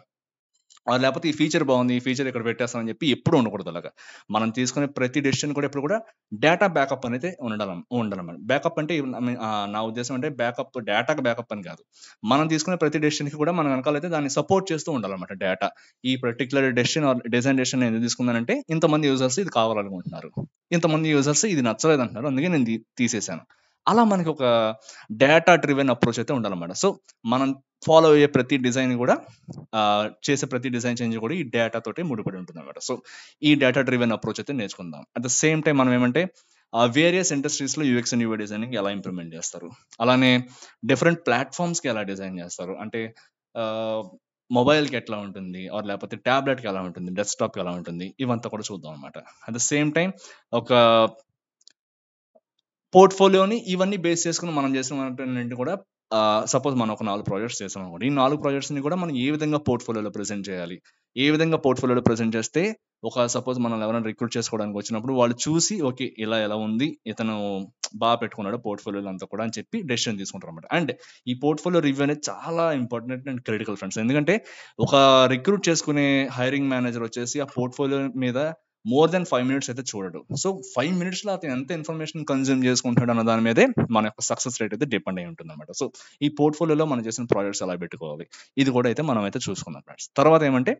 లేకపోతే ఈ ఫీచర్ బాగుంది, ఈ ఫీచర్ ఇక్కడ పెట్టేస్తామని చెప్పి ఎప్పుడు ఉండకూడదు అలాగా. మనం తీసుకునే ప్రతి డెసిషన్ కూడా ఎప్పుడు కూడా డేటా బ్యాకప్ అనేది ఉండాలన్నమాట. బ్యాకప్ అంటే నా ఉద్దేశం అంటే డేటాకి బ్యాకప్ అని కాదు. మనం తీసుకునే ప్రతి డెసిషన్కి కూడా మన వెనకాలైతే దాన్ని సపోర్ట్ చేస్తూ ఉండాలన్నమాట డేటా. ఈ particular decision or design decision ఎందుకు తీసుకున్నానంటే ఇంతమంది యూజర్స్ ఇది కావాలనుకుంటున్నారు, ఇంతమంది యూజర్స్ ఇది నచ్చలేదు అంటున్నారు, అందుకే నేను తీసేశాను. అలా మనకి ఒక డేటా డ్రివెన్ అప్రోచ్ అయితే ఉండాలన్నమాట. సో మనం ఫాలో అయ్యే ప్రతి డిజైన్ కూడా చేసే ప్రతి డిజైన్ చేంజ్ కూడా ఈ డేటా తోటి ముడిపడి ఉంటుంది అనమాట. సో ఈ డేటా డ్రివెన్ అప్రోచ్ అయితే నేర్చుకుందాం. అట్ ద సేమ్ టైం మనం ఏమంటే వేరియస్ ఇండస్ట్రీస్ లో యూఎక్స్ అండ్ యూఐ డిజైనింగ్ ఎలా ఇంప్లిమెంట్ చేస్తారు, అలానే డిఫరెంట్ ప్లాట్ఫామ్స్ కి ఎలా డిజైన్ చేస్తారు, అంటే మొబైల్ కి ఎట్లా ఉంటుంది, ఆర్ లేకపోతే టాబ్లెట్ కి ఎలా ఉంటుంది, డెస్క్టాప్ కి ఎలా ఉంటుంది, ఇవంతా కూడా చూద్దాం అనమాట. అట్ ద సేమ్ టైం ఒక పోర్ట్ఫోలియోని ఇవన్నీ బేస్ చేసుకుని మనం చేసిన కూడా సపోజ్ మనం ఒక 4 ప్రాజెక్ట్స్ చేసాం అనుకోండి. ఈ 4 ప్రాజెక్ట్స్ ని కూడా మనం ఏ విధంగా పోర్ట్ఫోలియోలో ప్రెజెంట్ చేయాలి, ఏ విధంగా పోర్ట్ఫోలియోలో ప్రెజెంట్ చేస్తే సపోజ్ మనం ఎవరైనా రిక్రూట్ చేసుకోవడానికి వచ్చినప్పుడు వాళ్ళు చూసి ఓకే ఇలా ఉంది, ఇతను బాగా పెట్టుకున్నాడు పోర్ట్ఫోలియోలో అంతా కూడా అని చెప్పి డెసిషన్ తీసుకుంటారు అనమాట. అండ్ ఈ పోర్ట్ఫోలియో రివ్యూ అనేది చాలా ఇంపార్టెంట్ అండ్ క్రిటికల్ ఫ్రెండ్స్. ఎందుకంటే ఒక రిక్రూట్ చేసుకునే హైరింగ్ మేనేజర్ వచ్చేసి ఆ పోర్ట్ఫోలియో మీద మోర్ దెన్ 5 minutes అయితే చూడడు. సో 5 minutes లో అతను ఎంత ఇన్ఫర్మేషన్ కన్జ్యూమ్ చేసుకుంటాడు అన్న దాని మీదే మన యొక్క సక్సెస్ రేట్ అయితే డిపెండ్ అయి ఉంటుంది అనమాట. సో ఈ పోర్ట్ఫోలియోలో మనం చేసిన ప్రాజెక్ట్స్ ఎలా పెట్టుకోవాలి, ఇది కూడా అయితే మనం అయితే చూసుకుందాం ఫ్రెండ్స్. తర్వాత ఏమంటే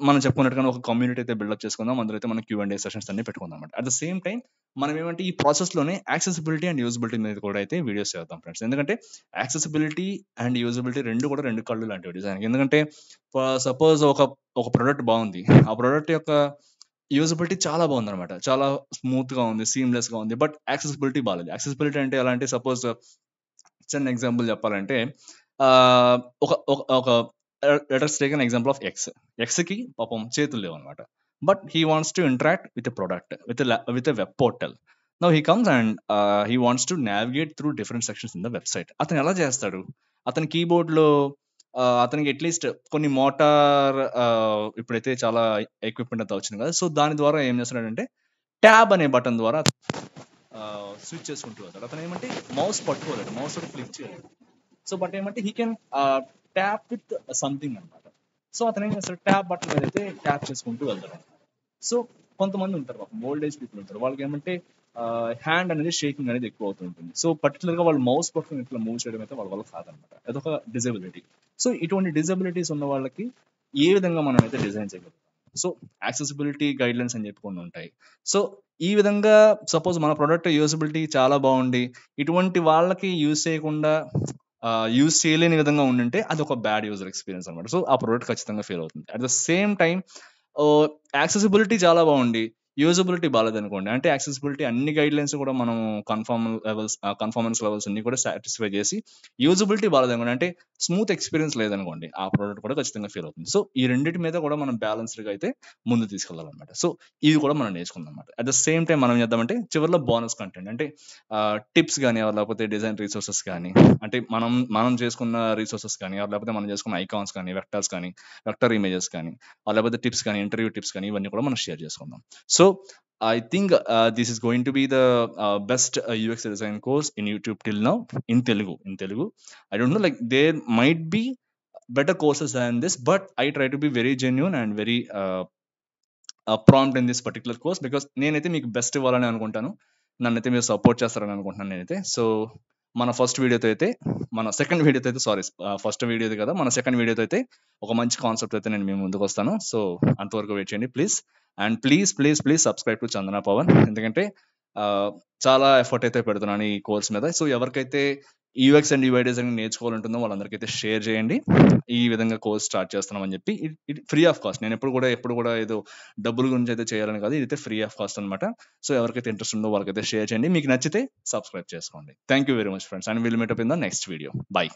మనం చెప్పుకున్నట్టుగా ఒక కమ్యూనిటీ అయితే బిల్డప్ చేసుకుందాం, అందులో అయితే మనం Q&A సెషన్స్ అన్ని పెట్టుకుందాం అనమాట. అట్ ద సేమ్ టైం మనం ఏమంటే ఈ ప్రాసెస్ లోనే యాక్సెసిబిలిటీ అండ్ యూజబిలిటీ మీద కూడా అయితే వీడియోస్ చేద్దాం ఫ్రెండ్స్. ఎందుకంటే యాక్సెసిబిలిటీ అండ్ యూజబిలిటీ రెండు కళ్ళు లాంటివి డిజైన్. ఎందుకంటే సపోజ్ ఒక ప్రోడక్ట్ బాగుంది, ఆ ప్రోడక్ట్ యొక్క యూజబిలిటీ చాలా బాగుంది అనమాట, చాలా స్మూత్ గా ఉంది, సీమ్లెస్ గా ఉంది, బట్ యాక్సెసిబిలిటీ బాగాలేదు. యాక్సెసిబిలిటీ అంటే ఎలా అంటే సపోజ్ చిన్న ఎగ్జాంపుల్ చెప్పాలంటే ఒక letters take an example of X కి పాపం చేతులు లేవు అనమాట, but he wants to interact with a product with a web portal. Now he comes and he wants to navigate through different sections in the website. అతను ఎలా చేస్తాడు? అతని keyboard లో అతనికి అట్లీస్ట్ కొన్ని మోటార్ ఇప్పుడైతే చాలా ఎక్విప్మెంట్ అంతా వచ్చింది కదా, సో దాని ద్వారా ఏం చేస్తున్నాడంటే ట్యాబ్ అనే బటన్ ద్వారా స్విచ్ చేసుకుంటూ వస్తాడు. అతను ఏమంటే మౌస్ పట్టుకోలేడు, మౌస్ క్లిక్ చేయలేడు. సో బట్ ఏమంటే he can tap with something అనమాట. సో అతను ఏం చేస్తాడు, ట్యాప్ బటన్ మీద అయితే ట్యాప్ చేసుకుంటూ వెళ్తాడు. సో కొంతమంది ఉంటారు, ఓల్డ్ ఏజ్ పీపుల్ ఉంటారు, వాళ్ళకి ఏమంటే హ్యాండ్ అనేది షేకింగ్ అనేది ఎక్కువ అవుతుంటుంది. సో పర్టికులర్ గా వాళ్ళు మౌస్ పట్టుకుని ఇట్లా మూవ్ చేయడం అయితే వాళ్ళ కాదనమాట, అదొక డిజబిలిటీ. సో ఇటువంటి డిజబిలిటీస్ ఉన్న వాళ్ళకి ఏ విధంగా మనం అయితే డిజైన్ చేయగలుగుతాం? సో యాక్సెసిబిలిటీ గైడ్ లైన్స్ అని చెప్పి కొన్ని ఉంటాయి. సో ఈ విధంగా సపోజ్ మన ప్రొడక్ట్ యూజబిలిటీ చాలా బాగుండి ఇటువంటి వాళ్ళకి యూజ్ చేయకుండా యూజ్ చేయలేని విధంగా ఉండింటే అది ఒక బ్యాడ్ యూజర్ ఎక్స్పీరియన్స్ అనమాట. సో ఆ ప్రొడక్ట్ ఖచ్చితంగా ఫెయిల్ అవుతుంది. At the same time accessibility చాలా బాగుండి యూజబిలిటీ బాగాలేదనుకోండి, అంటే యాక్సెసిబిలిటీ అన్ని గైడ్ లైన్స్ కూడా మనం కన్ఫార్మెన్స్ లెవెల్స్ అన్ని కూడా సాటిస్ఫై చేసి యూజబిలిటీ బాగాలేదనుకోండి, అంటే స్మూత్ ఎక్స్పీరియన్స్ లేదనుకోండి, ఆ ప్రోడక్ట్ కూడా ఖచ్చితంగా ఫెయిల్ అవుతుంది. సో ఈ రెండింటి మీద కూడా మనం బ్యాలెన్స్డ్గా అయితే ముందు తీసుకెళ్ళాలన్నమాట. సో ఇవి కూడా మనం నేర్చుకుందాం అనమాట. అట్ ద సేమ్ టైం మనం చేద్దామంటే చివరిలో బోనస్ కంటెంట్ అంటే టిప్స్ కానీ లేకపోతే డిజైన్ రిసోర్సెస్ కానీ, అంటే మనం చేసుకున్న రిసోర్సెస్ కానీ లేకపోతే మనం చేసుకున్న ఐకాన్స్ కానీ వెక్టర్స్ కానీ వెక్టర్ ఇమేజెస్ కానీ లేకపోతే టిప్స్ కానీ ఇంటర్వ్యూ టిప్స్ కానీ ఇవన్నీ కూడా మనం షేర్ చేసుకుందాం. So I think this is going to be the best UX design course in YouTube till now in Telugu. I don't know, like there might be better courses than this, but I try to be very genuine and very prompt in this particular course because నేనైతే మీకు best ఇవ్వాలని అనుకుంటాను, నన్నైతే మీరు support చేస్తారని అనుకుంటున్నాను నేనైతే. So మన ఫస్ట్ వీడియోతో అయితే సెకండ్ వీడియోతో అయితే ఫస్ట్ వీడియోది కదా, మన సెకండ్ వీడియోతో అయితే ఒక మంచి కాన్సెప్ట్ అయితే నేను మీ ముందుకు వస్తాను. సో అంతవరకు వెయిట్ చేయండి please. And please subscribe to Chandana Pavan, ఎందుకంటే చాలా ఎఫర్ట్ అయితే పెడుతున్నాను ఈ కోర్స్ మీద. సో ఎవరికైతే యూఎక్స్ అండ్ యూఐ డిజైనింగ్ నేర్చుకోవాలంటుందో వాళ్ళందరికైతే షేర్ చేయండి. ఈ విధంగా కోర్స్ స్టార్ట్ చేస్తున్నామని చెప్పి. ఇది ఫ్రీ ఆఫ్ కాస్ట్. నేను ఎప్పుడు కూడా ఏదో డబ్బుల గురించి అయితే చేయాలని కాదు. ఇదైతే ఫ్రీ ఆఫ్ కాస్ట్ అనమాట. సో ఎవరికైతే ఇంట్రెస్ట్ ఉందో వాళ్ళకైతే షేర్ చేయండి. మీకు నచ్చితే సబ్స్క్రైబ్ చేసుకోండి. Thank you very much friends, and will meet up in the next video. By.